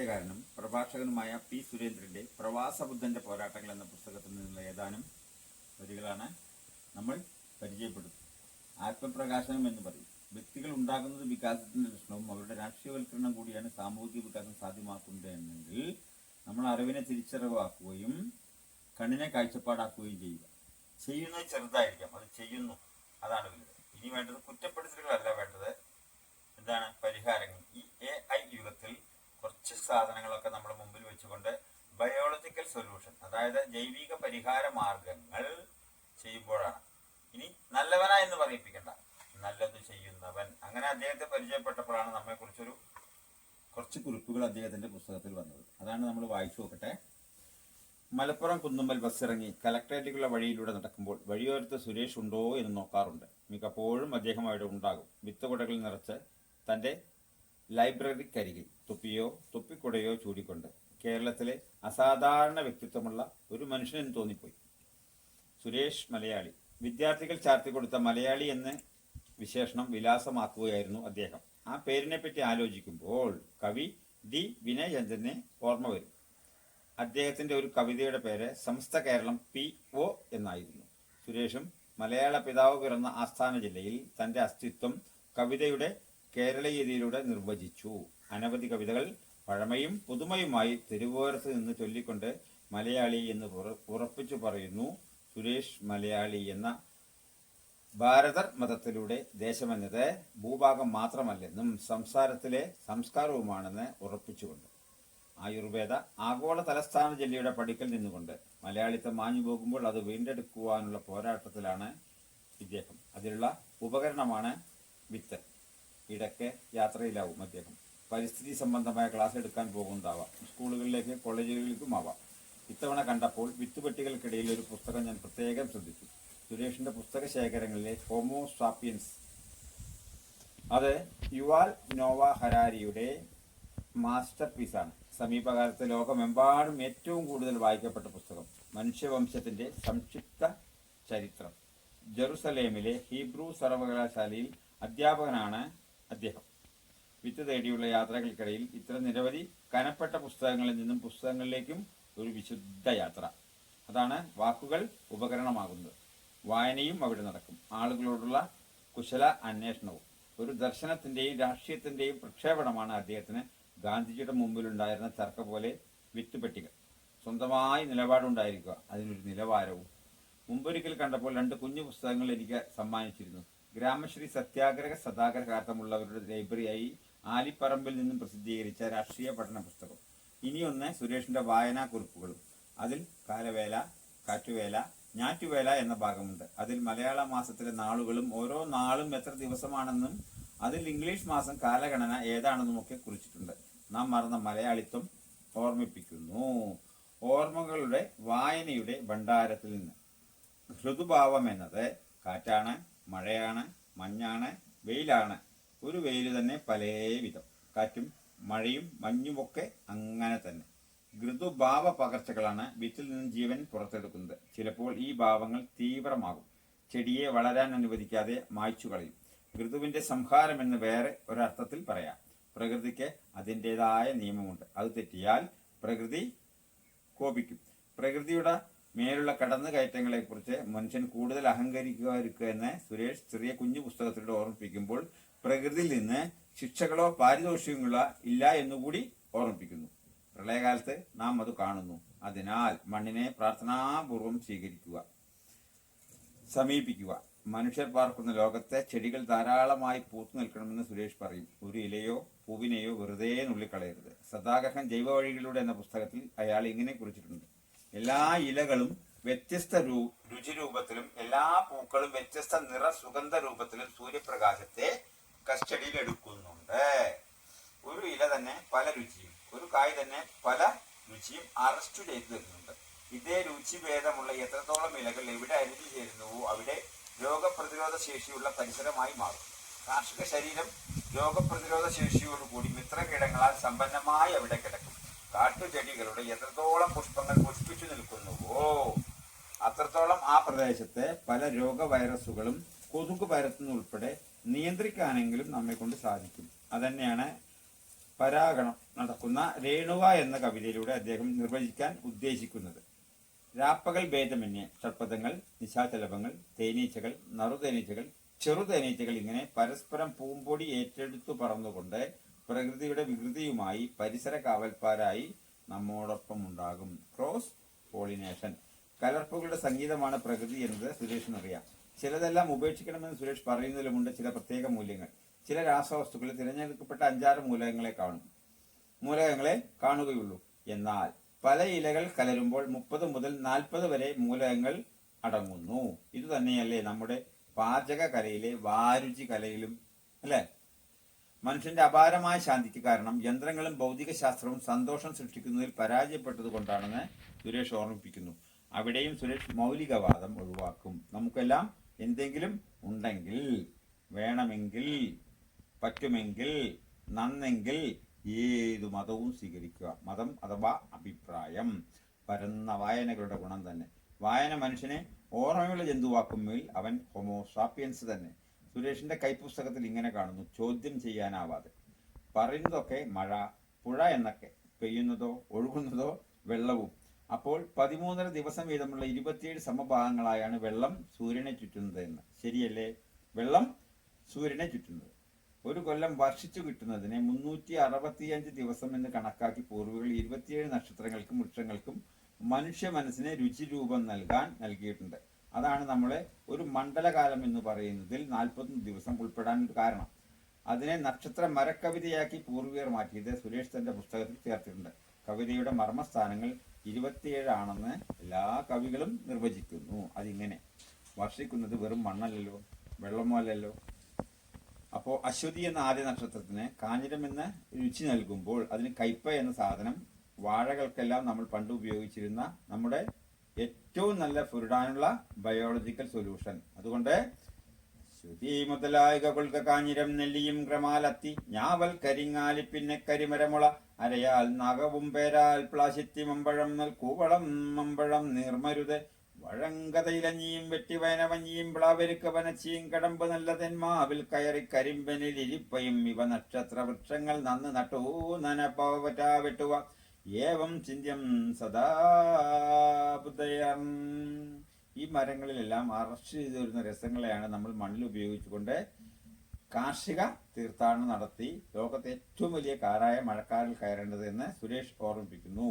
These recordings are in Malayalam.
സാഹിത്യകാരനും പ്രഭാഷകനുമായ പി സുരേന്ദ്രന്റെ പ്രവാസബുദ്ധന്റെ പോരാട്ടങ്ങൾ എന്ന പുസ്തകത്തിൽ നിന്നുള്ള ഏതാനും വരികളാണ് നമ്മൾ പരിചയപ്പെടുന്നത്. ആത്മപ്രകാശനം എന്ന് പറയും. വ്യക്തികൾ ഉണ്ടാകുന്നത് വികാസത്തിന്റെ ലക്ഷണവും അവരുടെ രാഷ്ട്രീയവൽക്കരണം കൂടിയാണ് സാമൂഹിക വികാസം സാധ്യമാക്കുന്നത് എന്നെങ്കിൽ നമ്മൾ അറിവിനെ തിരിച്ചറിവാക്കുകയും കണ്ണിനെ കാഴ്ചപ്പാടാക്കുകയും ചെയ്യുക. ചെയ്യുന്നത് ചെറുതായിരിക്കാം, അത് ചെയ്യുന്നു, അതാണ് വലുത്. ഇനി വേണ്ടത് കുറ്റപ്പെടുത്തലുകളല്ല, വേണ്ടത് എന്താണ്? പരിഹാരങ്ങൾ. ഈ AI യുഗത്തിൽ കുറച്ച് സാധനങ്ങളൊക്കെ നമ്മുടെ മുമ്പിൽ വെച്ചുകൊണ്ട് ബയോളജിക്കൽ സൊല്യൂഷൻ, അതായത് ജൈവിക പരിഹാര മാർഗങ്ങൾ ചെയ്യുമ്പോഴാണ്. ഇനി നല്ലവനാ എന്ന് പറയിപ്പിക്കണ്ട, നല്ലത് ചെയ്യുന്നവൻ. അങ്ങനെ അദ്ദേഹത്തെ പരിചയപ്പെട്ടപ്പോഴാണ് നമ്മെക്കുറിച്ചൊരു കുറച്ച് കുറിപ്പുകൾ അദ്ദേഹത്തിന്റെ പുസ്തകത്തിൽ വന്നത്. അതാണ് നമ്മൾ വായിച്ചു നോക്കട്ടെ. മലപ്പുറം കുന്നുമ്മൽ ബസ്സിറങ്ങി കലക്ട്രേറ്റിലുള്ള വഴിയിലൂടെ നടക്കുമ്പോൾ വഴിയോരത്ത് സുരേഷ് ഉണ്ടോ എന്ന് നോക്കാറുണ്ട്. മിക്കപ്പോഴും അദ്ദേഹം അവിടെ ഉണ്ടാകും. വിത്തുകുടകൾ നിറച്ച് തന്റെ ലൈബ്രറിക്കരികിൽ തൊപ്പിയോ തൊപ്പിക്കുടയോ ചൂടിക്കൊണ്ട്. കേരളത്തിലെ അസാധാരണ വ്യക്തിത്വമുള്ള ഒരു മനുഷ്യനെന്ന് തോന്നിപ്പോയി. സുരേഷ് മലയാളി. വിദ്യാർത്ഥികൾ ചാർത്തിക്കൊടുത്ത മലയാളി എന്ന് വിശേഷണം വിലാസമാക്കുകയായിരുന്നു അദ്ദേഹം. ആ പേരിനെ പറ്റി ആലോചിക്കുമ്പോൾ കവി ഡി വിനയചന്ദ്രനെ ഓർമ്മ വരും. അദ്ദേഹത്തിന്റെ ഒരു കവിതയുടെ പേര് സമസ്ത കേരളം PO എന്നായിരുന്നു. സുരേഷും മലയാള പിതാവ് പിറന്ന ആസ്ഥാന ജില്ലയിൽ തന്റെ അസ്തിത്വം കവിതയുടെ കേരളീയതയിലൂടെ നിർവചിച്ചു. അനവധി കവിതകൾ പഴമയും പുതുമയുമായി തെരുവോരത്ത് നിന്ന് ചൊല്ലിക്കൊണ്ട് മലയാളി എന്ന് ഉറപ്പിച്ചു പറയുന്നു. സുരേഷ് മലയാളി എന്ന ഭാരതർ മതത്തിലൂടെ ദേശമെന്നത് ഭൂഭാഗം മാത്രമല്ലെന്നും സംസാരത്തിലെ സംസ്കാരവുമാണെന്ന് ഉറപ്പിച്ചുകൊണ്ട്. ആയുർവേദ ആഗോള തലസ്ഥാന ജില്ലയുടെ പടിക്കൽ നിന്നുകൊണ്ട് മലയാളിത്തം മാഞ്ഞു പോകുമ്പോൾ അത് വീണ്ടെടുക്കുവാനുള്ള പോരാട്ടത്തിലാണ് ഇദ്ദേഹം. അതിലുള്ള ഉപകരണമാണ് വിത്ത്. ഇടയ്ക്ക് യാത്രയിലാവും അദ്ദേഹം. പരിസ്ഥിതി സംബന്ധമായ ക്ലാസ് എടുക്കാൻ പോകുന്നതാവാം, സ്കൂളുകളിലേക്ക് കോളേജുകളിലേക്കും ആവാം. ഇത്തവണ കണ്ടപ്പോൾ വിത്തുപെട്ടികൾക്കിടയിൽ ഒരു പുസ്തകം ഞാൻ പ്രത്യേകം ശ്രദ്ധിച്ചു. സുരേഷിന്റെ പുസ്തക ശേഖരങ്ങളിലെ ഹോമോ സാപ്പിയൻസ്. അത് യുവാൽ നോവ ഹരാരിയുടെ മാസ്റ്റർ പീസാണ്. സമീപകാലത്ത് ലോകമെമ്പാടും ഏറ്റവും കൂടുതൽ വായിക്കപ്പെട്ട പുസ്തകം. മനുഷ്യവംശത്തിന്റെ സംക്ഷിപ്ത ചരിത്രം. ജെറുസലേമിലെ ഹീബ്രു സർവകലാശാലയിൽ അധ്യാപകനാണ് അദ്ദേഹം. വിത്ത് തേടിയുള്ള യാത്രകൾക്കിടയിൽ ഇത്തരം നിരവധി കനപ്പെട്ട പുസ്തകങ്ങളിൽ നിന്നും പുസ്തകങ്ങളിലേക്കും ഒരു വിശുദ്ധ യാത്ര. അതാണ് വാക്കുകൾ ഉപകരണമാകുന്നത്. വായനയും അവിടെ നടക്കും. ആളുകളോടുള്ള കുശല അന്വേഷണവും. ഒരു ദർശനത്തിന്റെയും രാഷ്ട്രീയത്തിന്റെയും പ്രക്ഷേപണമാണ് അദ്ദേഹത്തിന്. ഗാന്ധിജിയുടെ മുമ്പിലുണ്ടായിരുന്ന ചർക്ക പോലെ വിത്തുപെട്ടികൾ. സ്വന്തമായി നിലപാടുണ്ടായിരിക്കുക, അതിനൊരു നിലവാരവും. മുമ്പൊരിക്കൽ കണ്ടപ്പോൾ 2 കുഞ്ഞു പുസ്തകങ്ങൾ എനിക്ക് സമ്മാനിച്ചിരുന്നു. ഗ്രാമശ്രീ സത്യാഗ്രഹ സദാഗ്രഹാർത്ഥമുള്ളവരുടെ ലൈബ്രറിയായി ആലിപ്പറമ്പിൽ നിന്നും പ്രസിദ്ധീകരിച്ച രാഷ്ട്രീയ പഠന പുസ്തകം. ഇനിയൊന്ന് സുരേഷിന്റെ വായനാ കുറിപ്പുകളും. അതിൽ കാലവേല, കാറ്റുവേല, ഞാറ്റുവേല എന്ന ഭാഗമുണ്ട്. അതിൽ മലയാള മാസത്തിലെ നാളുകളും ഓരോ നാളും എത്ര ദിവസമാണെന്നും അതിൽ ഇംഗ്ലീഷ് മാസം കാലഗണന ഏതാണെന്നുമൊക്കെ കുറിച്ചിട്ടുണ്ട്. നാം മറന്ന മലയാളിത്വം ഓർമ്മിപ്പിക്കുന്നു. ഓർമ്മകളുടെ വായനയുടെ ഭണ്ഡാരത്തിൽ നിന്ന്. ഋതുഭാവം എന്നത് കാറ്റാണ്, മഴയാണ്, മഞ്ഞാണ്, വെയിലാണ്. ഒരു വെയിൽ തന്നെ പലേ വിധം. കാറ്റും മഴയും മഞ്ഞുമൊക്കെ അങ്ങനെ തന്നെ. ഋതുഭാവ പകർച്ചകളാണ് വിത്തിൽ നിന്ന് ജീവൻ പുറത്തെടുക്കുന്നത്. ചിലപ്പോൾ ഈ ഭാവങ്ങൾ തീവ്രമാകും. ചെടിയെ വളരാൻ അനുവദിക്കാതെ മായ്ച്ചു കളയും. ഋതുവിന്റെ സംഹാരം എന്ന് വേറെ ഒരർത്ഥത്തിൽ പറയാം. പ്രകൃതിക്ക് അതിൻ്റെതായ നിയമമുണ്ട്. അത് തെറ്റിയാൽ പ്രകൃതി കോപിക്കും. പ്രകൃതിയുടെ മേലുള്ള കടന്നുകയറ്റങ്ങളെക്കുറിച്ച് മനുഷ്യൻ കൂടുതൽ അഹങ്കരിക്കുക എന്ന് സുരേഷ് ചെറിയ കുഞ്ഞു പുസ്തകത്തിലൂടെ ഓർമ്മിപ്പിക്കുമ്പോൾ പ്രകൃതിയിൽ നിന്ന് ശിക്ഷകളോ പാരിതോഷികങ്ങളോ ഇല്ല എന്നുകൂടി ഓർമ്മിപ്പിക്കുന്നു. പ്രളയകാലത്ത് നാം അത് കാണുന്നു. അതിനാൽ മണ്ണിനെ പ്രാർത്ഥനാപൂർവം സ്വീകരിക്കുക, സമീപിക്കുക. മനുഷ്യർ പാർക്കുന്ന ലോകത്തെ ചെടികൾ ധാരാളമായി പൂത്തു നിൽക്കണമെന്ന് സുരേഷ് പറയും. ഒരു ഇലയോ പൂവിനെയോ വെറുതെ നുള്ളിക്കളയരുത്. സദാഗ്രഹം ജൈവ വഴികളിലൂടെ എന്ന പുസ്തകത്തിൽ അയാൾ ഇങ്ങനെ കുറിച്ചിട്ടുണ്ട്. എല്ലാ ഇലകളും വ്യത്യസ്ത രുചിരൂപത്തിലും എല്ലാ പൂക്കളും വ്യത്യസ്ത നിറ സുഗന്ധ രൂപത്തിലും സൂര്യപ്രകാശത്തെ കസ്റ്റഡിയിൽ എടുക്കുന്നുണ്ട്. ഒരു ഇല തന്നെ പല രുചിയും, ഒരു കായ് തന്നെ പല രുചിയും അറസ്റ്റ് ചെയ്തു തരുന്നുണ്ട്. ഇതേ രുചിഭേദമുള്ള എത്രത്തോളം ഇലകൾ എവിടെ അരിഞ്ഞു ചേരുന്നുവോ അവിടെ രോഗപ്രതിരോധ ശേഷിയുള്ള പരിസരമായി മാറും. കാർഷിക ശരീരം രോഗപ്രതിരോധ ശേഷിയോടുകൂടി മിത്രകീടങ്ങളാൽ സമ്പന്നമായി അവിടെ കിടക്കും. കാട്ടുചെടികളുടെ എത്രത്തോളം പുഷ്പങ്ങൾ പുഷ്പിച്ചു നിൽക്കുന്നുവോ അത്രത്തോളം ആ പ്രദേശത്തെ പല രോഗവൈറസുകളും കൊതുക് പരത്തുന്നുൾപ്പെടെ നിയന്ത്രിക്കാനെങ്കിലും നമ്മെ കൊണ്ട് സാധിക്കും. അതന്നെയാണ് പരാഗണം നടക്കുന്ന രേണുക എന്ന കവിതയിലൂടെ അദ്ദേഹം നിർവചിക്കാൻ ഉദ്ദേശിക്കുന്നത്. രാപ്പകൽ ഭേദമന്യേ ഷഡ്പദങ്ങൾ, നിശാചലഭങ്ങൾ, തേനീച്ചകൾ, നറുതേനീച്ചകൾ, ചെറുതേനീച്ചകൾ ഇങ്ങനെ പരസ്പരം പൂമ്പൊടി ഏറ്റെടുത്തു പറന്നുകൊണ്ട് പ്രകൃതിയുടെ വികൃതിയുമായി പരിസര കാവൽക്കാരായി നമ്മോടൊപ്പം ഉണ്ടാകും. Cross pollination. കലർപ്പുകളുടെ സംഗീതമാണ് പ്രകൃതി എന്നത് സുരേഷിനറിയാം. ചിലതെല്ലാം ഉപേക്ഷിക്കണമെന്ന് സുരേഷ് പറയുന്നതിലുമുണ്ട് ചില പ്രത്യേക മൂല്യങ്ങൾ. ചില രാസവസ്തുക്കളിൽ തിരഞ്ഞെടുക്കപ്പെട്ട 5-6 മൂലകങ്ങളെ കാണുകയുള്ളൂ. എന്നാൽ പല ഇലകൾ കലരുമ്പോൾ 30 മുതൽ 40 വരെ മൂലകങ്ങൾ അടങ്ങുന്നു. ഇതുതന്നെയല്ലേ നമ്മുടെ പാചക കലയിലെ വാരുചി കലയിലും, അല്ലെ? മനുഷ്യന്റെ അപാരമായ ശാന്തിക്ക് കാരണം യന്ത്രങ്ങളും ഭൗതിക ശാസ്ത്രവും സന്തോഷം സൃഷ്ടിക്കുന്നതിൽ പരാജയപ്പെട്ടത് കൊണ്ടാണെന്ന് സുരേഷ് ഓർമ്മിപ്പിക്കുന്നു. അവിടെയും സുരേഷ് മൗലികവാദം ഒഴിവാക്കും. നമുക്കെല്ലാം എന്തെങ്കിലും ഉണ്ടെങ്കിൽ, വേണമെങ്കിൽ, പറ്റുമെങ്കിൽ, നന്നെങ്കിൽ ഏതു മതവും സ്വീകരിക്കുക. മതം അഥവാ അഭിപ്രായം പരന്ന വായനകളുടെ ഗുണം തന്നെ. വായന മനുഷ്യനെ ഓർമ്മയുള്ള ജന്തുവാക്കുമ്പോൾ അവൻ ഹോമോസാപ്പിയൻസ് തന്നെ. സുരേഷിന്റെ കൈപ്പുസ്തകത്തിൽ ഇങ്ങനെ കാണുന്നു: ചോദ്യം ചെയ്യാനാവാതെ. പറയുന്നതൊക്കെ മഴ, പുഴ എന്നൊക്കെ. പെയ്യുന്നതോ ഒഴുകുന്നതോ വെള്ളവും. അപ്പോൾ 13.5 ദിവസം വീതമുള്ള 27 സമഭാഗങ്ങളായാണ് വെള്ളം സൂര്യനെ ചുറ്റുന്നത് എന്ന്. ശരിയല്ലേ? വെള്ളം സൂര്യനെ ചുറ്റുന്നത്. ഒരു കൊല്ലം വർഷിച്ചു കിട്ടുന്നതിനെ 365 ദിവസം എന്ന് കണക്കാക്കി പൂർവികൾ 27 നക്ഷത്രങ്ങൾക്കും വൃക്ഷങ്ങൾക്കും മനുഷ്യ മനസ്സിനെ രുചിരൂപം നൽകിയിട്ടുണ്ട്. അതാണ് നമ്മളെ ഒരു മണ്ഡലകാലം എന്ന് പറയുന്നതിൽ 41 ദിവസം ഉൾപ്പെടാൻ കാരണം. അതിനെ നക്ഷത്ര മരക്കവിതയാക്കി പൂർവികർ മാറ്റിയത് സുരേഷ് തന്റെ പുസ്തകത്തിൽ ചേർത്തിട്ടുണ്ട്. കവിതയുടെ മർമ്മസ്ഥാനങ്ങൾ 27 ആണെന്ന് എല്ലാ കവികളും നിർവചിക്കുന്നു. അതിങ്ങനെ: വർഷിക്കുന്നത് വെറും മണ്ണല്ലല്ലോ, വെള്ളമല്ലല്ലോ. അപ്പോൾ അശ്വതി എന്ന ആദ്യ നക്ഷത്രത്തിന് കാഞ്ഞിരം എന്ന രുചി നൽകുമ്പോൾ അതിന് കയ്പ എന്ന സാധനം വാഴകൾക്കെല്ലാം നമ്മൾ പണ്ട് ഉപയോഗിച്ചിരുന്ന നമ്മുടെ ഏറ്റവും നല്ല ഫുരുടാനുള്ള ബയോളജിക്കൽ സൊല്യൂഷൻ. അതുകൊണ്ട് ശ്രുതി മുതലായിക കൊൽക്ക കാഞ്ഞിരം നെല്ലിയും ക്രമാലത്തി ഞാവൽ കരിങ്ങാലി പിന്നെ കരിമരമുള അരയാൽ നഖവും പേരാൽ പ്ലാശിത്തി മമ്പഴം നൽ കൂവളം മമ്പഴം നീർമരുത് വഴങ്കതയിലഞ്ഞിയും വെട്ടിവയനവഞ്ഞിയും പ്ലാവെരുക്ക വനച്ചിയും കടമ്പ് നല്ല തെന്മാവിൽ കയറി കരിമ്പനിൽ ഇരിപ്പയും ഇവ നക്ഷത്ര വൃക്ഷങ്ങൾ നന്ന് നട്ടൂ നനപ്പവറ്റാ വെട്ടുക ഏവം ചിന്യം സദാ ബുദ്ധയം. ഈ മരങ്ങളിലെല്ലാം അറസ്റ്റ് ചെയ്തു വരുന്ന രസങ്ങളെയാണ് നമ്മൾ മണ്ണിൽ ഉപയോഗിച്ചുകൊണ്ട് കാർഷിക തീർത്ഥാടനം നടത്തി ലോകത്തെ ഏറ്റവും വലിയ കാറായ മഴക്കാറിൽ കയറേണ്ടത് എന്ന് സുരേഷ് ഓർമ്മിപ്പിക്കുന്നു.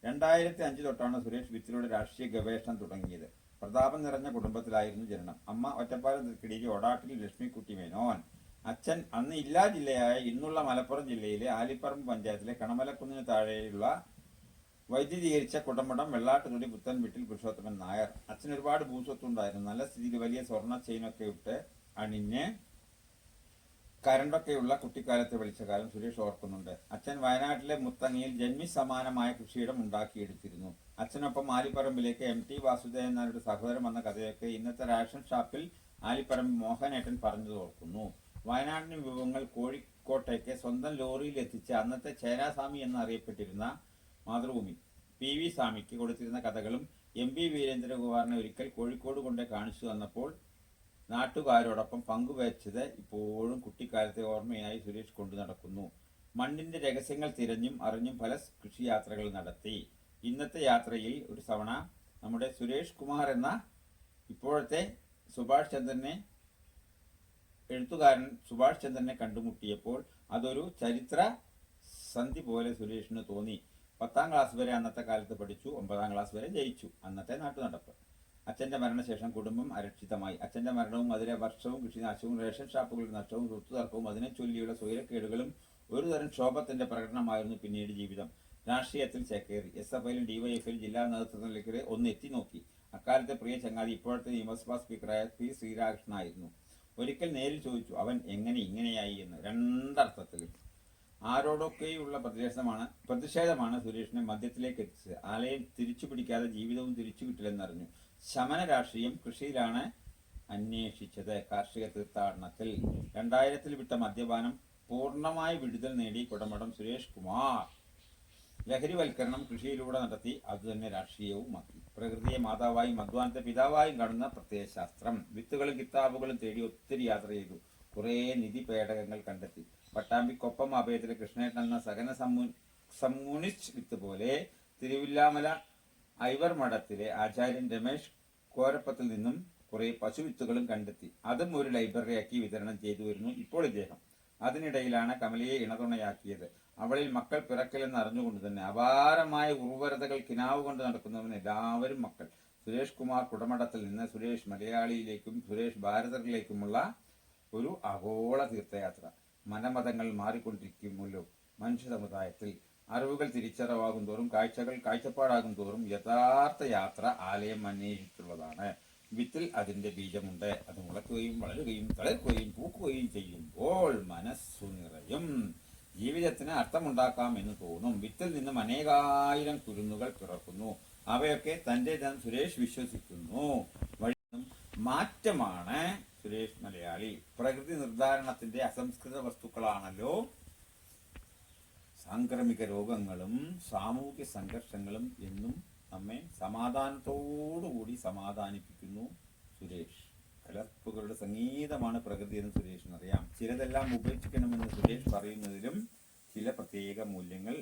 2005 തൊട്ടാണ് സുരേഷ് വിത്തിലൂടെ രാഷ്ട്രീയ ഗവേഷണം തുടങ്ങിയത്. പ്രതാപം നിറഞ്ഞ കുടുംബത്തിലായിരുന്നു ജനനം. അമ്മ ഒറ്റപ്പാലം കിടിരി ഒടാട്ടിൽ ലക്ഷ്മിക്കുട്ടി മേനോൻ. അച്ഛൻ അന്ന് ഇല്ലാ ജില്ലയായ ഇന്നുള്ള മലപ്പുറം ജില്ലയിലെ ആലിപ്പറമ്പ് പഞ്ചായത്തിലെ കണമലക്കുന്നിന് താഴെയുള്ള വൈദ്യുതീകരിച്ച കുടമടം വെള്ളാട്ടുതൊടി പുത്തൻ വീട്ടിൽ പുരുഷോത്തമൻ നായർ. അച്ഛൻ ഒരുപാട് ഭൂസ്വത്തുണ്ടായിരുന്നു. നല്ല സ്ഥിതിയിൽ വലിയ സ്വർണ്ണ ചെയിനൊക്കെ ഇട്ട് അണിഞ്ഞ് കരണ്ടൊക്കെയുള്ള കുട്ടിക്കാലത്തെ വിളിച്ച കാലം സുരേഷ് ഓർക്കുന്നുണ്ട്. അച്ഛൻ വയനാട്ടിലെ മുത്തങ്ങയിൽ ജന്മി സമാനമായ കൃഷിയിടം ഉണ്ടാക്കിയെടുത്തിരുന്നു. അച്ഛനൊപ്പം ആലിപ്പറമ്പിലേക്ക് MT വാസുദേവൻ നായരുടെ സഹോദരൻ വന്ന കഥയൊക്കെ ഇന്നത്തെ റേഷൻ ഷാപ്പിൽ ആലിപ്പറമ്പ് മോഹനേട്ടൻ പറഞ്ഞത് ഓർക്കുന്നു. വയനാടിന് വിഭവങ്ങൾ കോഴിക്കോട്ടേക്ക് സ്വന്തം ലോറിയിൽ എത്തിച്ച അന്നത്തെ ചേരാസ്വാമി എന്നറിയപ്പെട്ടിരുന്ന മാതൃഭൂമി PV സ്വാമിക്ക് കൊടുത്തിരുന്ന കഥകളും MV വീരേന്ദ്രകുമാറിനെ ഒരിക്കൽ കോഴിക്കോട് കൊണ്ട് കാണിച്ചു തന്നപ്പോൾ നാട്ടുകാരോടൊപ്പം പങ്കുവച്ചത് ഇപ്പോഴും കുട്ടിക്കാലത്തെ ഓർമ്മയായി സുരേഷ് കൊണ്ടു നടക്കുന്നു. മണ്ണിന്റെ രഹസ്യങ്ങൾ തിരഞ്ഞും അറിഞ്ഞും പല കൃഷിയാത്രകൾ നടത്തി. ഇന്നത്തെ യാത്രയിൽ ഒരു തവണ നമ്മുടെ സുരേഷ് കുമാർ എന്ന ഇപ്പോഴത്തെ എഴുത്തുകാരൻ സുഭാഷ് ചന്ദ്രനെ കണ്ടുമുട്ടിയപ്പോൾ അതൊരു ചരിത്ര സന്ധി പോലെ സുരേഷിന് തോന്നി. 10ാം ക്ലാസ് വരെ അന്നത്തെ കാലത്ത് പഠിച്ചു, 9ാം ക്ലാസ് വരെ ജയിച്ചു. അന്നത്തെ നാട്ടുനടപ്പ്. അച്ഛന്റെ മരണശേഷം കുടുംബം അരക്ഷിതമായി. അച്ഛന്റെ മരണവും അതിലെ വർഷവും കൃഷിനാശവും റേഷൻ ഷാപ്പുകളുടെ നഷ്ടവും സ്വത്ത് തർക്കവും അതിനെ ചൊല്ലിയുള്ള സ്വൈരക്കേടുകളും ഒരുതരം ക്ഷോഭത്തിന്റെ പ്രകടനമായിരുന്നു പിന്നീട് ജീവിതം. രാഷ്ട്രീയത്തിൽ ചേക്കേറി. SFIയിലും DYFയിലും ജില്ലാ നേതൃത്വത്തിലേക്ക് ഒന്ന് എത്തി നോക്കി. അക്കാലത്തെ പ്രിയ ചങ്ങാതി ഇപ്പോഴത്തെ നിയമസഭാ സ്പീക്കറായ P. ശ്രീരാകൃഷ്ണനായിരുന്നു. ഒരിക്കൽ നേരിൽ ചോദിച്ചു, അവൻ എങ്ങനെ ഇങ്ങനെയായി എന്ന്. രണ്ടർത്ഥത്തിൽ. ആരോടൊക്കെയുള്ള പ്രതിഷേധമാണ് സുരേഷിനെ മദ്യത്തിലേക്ക് എത്തിച്ചത്. ആലയം തിരിച്ചു പിടിക്കാതെ ജീവിതവും തിരിച്ചു കിട്ടില്ലെന്നറിഞ്ഞു. ശമന രാഷ്ട്രീയം കൃഷിയിലാണ് അന്വേഷിച്ചത്. കാർഷിക തീർത്ഥാടനത്തിൽ 2000 വിട്ട മദ്യപാനം പൂർണ്ണമായി വിടുതൽ നേടി കുടമടം സുരേഷ് കുമാർ. ലഹരിവൽക്കരണം കൃഷിയിലൂടെ നടത്തി. അതുതന്നെ രാഷ്ട്രീയവുമാക്കി. പ്രകൃതിയെ മാതാവായും അധ്വാനത്തെ പിതാവായും കാണുന്ന പ്രത്യയശാസ്ത്രം. വിത്തുകളും കിതാബുകളും തേടി ഒത്തിരി യാത്ര ചെയ്തു. കുറേ നിധി പേടകങ്ങൾ കണ്ടെത്തി. പട്ടാമ്പിക്കൊപ്പം അഭയത്തിലെ കൃഷ്ണേട്ടൻ എന്ന സഹന കമ്മ്യൂണിസ്റ്റ് വിത്ത് പോലെ തിരുവില്ലാമല ഐവർ മഠത്തിലെ ആചാര്യൻ രമേശ് കോരപ്പത്തിൽ നിന്നും കുറെ പശുവിത്തുകളും കണ്ടെത്തി. അതും ഒരു ലൈബ്രറിയാക്കി വിതരണം ചെയ്തു വരുന്നു ഇപ്പോൾ ഇദ്ദേഹം. അതിനിടയിലാണ് കമലയെ ഇണതുണയാക്കിയത്. അവളിൽ മക്കൾ പിറക്കില്ലെന്ന് അറിഞ്ഞുകൊണ്ട് തന്നെ അപാരമായ ഉർവരതകൾ കിനാവ് കൊണ്ട് നടക്കുന്നവന് എല്ലാവരും മക്കൾ. സുരേഷ് കുമാർ കുടമഠത്തിൽ നിന്ന് സുരേഷ് മലയാളിയിലേക്കും സുരേഷ് ഭാരതത്തിലേക്കുമുള്ള ഒരു ആഗോള തീർത്ഥയാത്ര. മനമതങ്ങൾ മാറിക്കൊണ്ടിരിക്കുമല്ലോ മനുഷ്യ സമുദായത്തിൽ. അറിവുകൾ തിരിച്ചറിവാകും തോറും കാഴ്ചകൾ കാഴ്ചപ്പാടാകും തോറും യഥാർത്ഥ യാത്ര ആലയം അന്വേഷിച്ചുള്ളതാണ്. വിത്തിൽ അതിന്റെ ബീജമുണ്ട്. അത് മുളക്കുകയും വളരുകയും തളിർക്കുകയും പൂക്കുകയും ചെയ്യുമ്പോൾ മനസ്സു നിറയും. ജീവിതത്തിന് അർത്ഥമുണ്ടാക്കാം എന്ന് തോന്നും. വിത്തിൽ നിന്നും അനേകായിരം കുരുന്നുകൾ പിറക്കുന്നു. അവയൊക്കെ തന്റെ സുരേഷ് വിശ്വസിക്കുന്നു. മാറ്റമാണ് സുരേഷ് മലയാളി. പ്രകൃതി നിർദ്ധാരണത്തിന്റെ അസംസ്കൃത വസ്തുക്കളാണല്ലോ സാംക്രമിക രോഗങ്ങളും സാമൂഹ്യ സംഘർഷങ്ങളും എന്നും നമ്മെ സമാധാനത്തോടുകൂടി സമാധാനിപ്പിക്കുന്നു സുരേഷ്. കലർപ്പുകളുടെ സംഗീതമാണ് പ്രകൃതി എന്ന് സുരേഷിനറിയാം. ചിലതെല്ലാം ഉപേക്ഷിക്കണമെന്ന് സുരേഷ് പറയുന്നതിലും ചില പ്രത്യേക മൂല്യങ്ങൾ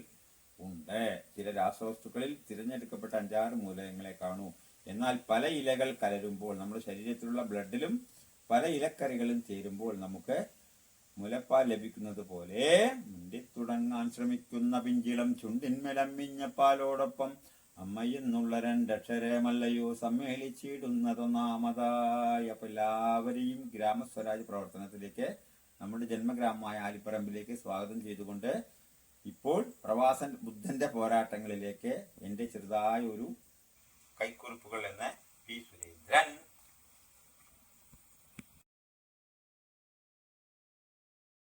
ഉണ്ട്. ചില രാസവസ്തുക്കളിൽ തിരഞ്ഞെടുക്കപ്പെട്ട 5-6 മൂലകങ്ങളെ കാണൂ. എന്നാൽ പല ഇലകൾ കലരുമ്പോൾ നമ്മുടെ ശരീരത്തിലുള്ള ബ്ലഡിലും പല ഇലക്കറികളും ചേരുമ്പോൾ നമുക്ക് മുലപ്പാൽ ലഭിക്കുന്നത് പോലെ മുണ്ടിത്തുടങ്ങാൻ ശ്രമിക്കുന്ന പിഞ്ചിളം ചുണ്ടിന്മേലമ്മിഞ്ഞ പാലോടൊപ്പം അമ്മയെന്നുള്ള 2 അക്ഷരമല്ലയോ സമ്മേളിച്ചിടുന്നതൊന്നാമതായി. അപ്പൊ എല്ലാവരെയും ഗ്രാമസ്വരാജ് പ്രവർത്തനത്തിലേക്ക് നമ്മുടെ ജന്മഗ്രാമമായ ആലിപ്പറമ്പിലേക്ക് സ്വാഗതം ചെയ്തുകൊണ്ട് ഇപ്പോൾ പ്രവാസൻ ബുദ്ധന്റെ പോരാട്ടങ്ങളിലേക്ക് എന്റെ ചെറുതായ ഒരു കൈക്കുറിപ്പുകൾ എന്ന് പി. സുരേന്ദ്രൻ.